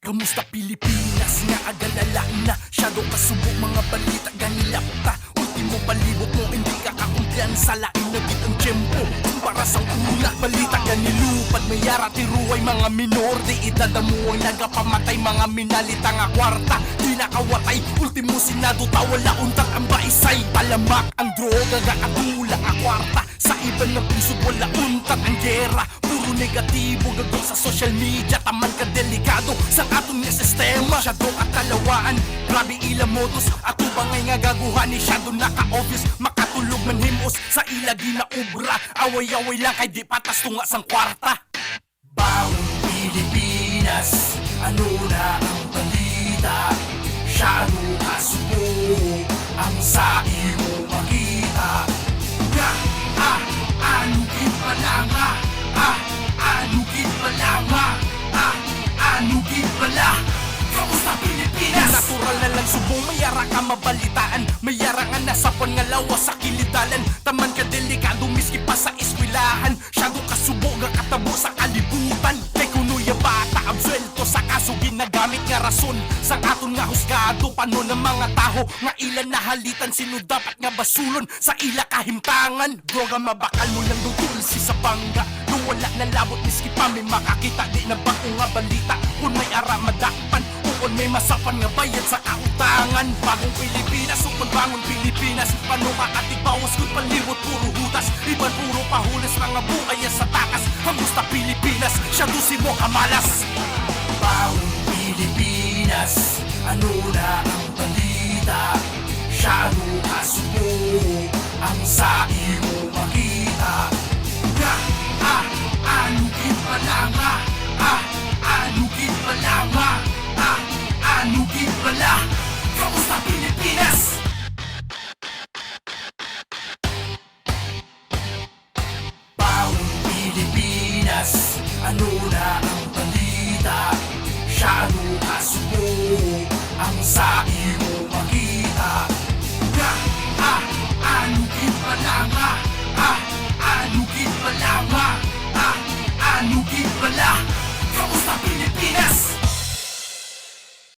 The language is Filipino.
Kamusta Pilipinas nga agalalain na Shadow kasubok mga balita ganilap ta Ultimo palibot mo hindi ka kakumpiyansa lain na git ang tiyempo Kumpara sang una balita ganilupad mayara tiruay mga minor Di idadamuay nagapamatay mga minalita nga kwarta Di nakawatay ultimo sinado tawala untat ang baisay Talamak ang droga gakatula nga kwarta Sa iba ng piso wala untat ang gera Puro negatibo gagawin sa social media Taman ka delikado sa atong nga sistema Shadow at talawaan, grabe ila modus Ato bangay nga gaguhan ni Shadow naka-obvious Makatulog man himos sa ila ginaubra Away-away lang kay di patas tunga sang kwarta Bawang Pilipinas, ano na ang balita? Shadow kasubo, ang sa iyo makita Nga, anugin pa lang anugin pa lang anugin pala Kamusta Pilipinas? Natural na lang subong mayara ka mabalitaan Mayara nga nasapan nga lawas sa kilidalan Taman ka delikado miski pa sa eskwelahan Shadow kasubo nga katabo sa kalibutan Kay kunuya bata absuelto sa kaso ginagamit nga rason Sang aton nga husgado pano ng mga taho Nga ilan nahalitan sino dapat nga basulon Sa ila kahimtangan Droga mabakal mo lang dutulsi sa bangga Wala na labot miski pa may makakita Di na bago nga balita Kung may ara madakpan Kung may masapan nga bayad sa kautangan Bagong Pilipinas o pagbangon Pilipinas Paano makatibawas kung paliwot puro hutas Iban puro pahulas mga buhay sa takas Kamusta Pilipinas? Shadusi mo kamalas Bagong Pilipinas Ano na ang balita? Shadow kasubo Ang sa iyo makita Anugin pa lang anugin pa lang anugin pala Kamusta Pilipinas? Bawang Pilipinas, ano na ang balita? Shadow kasubo, ang sa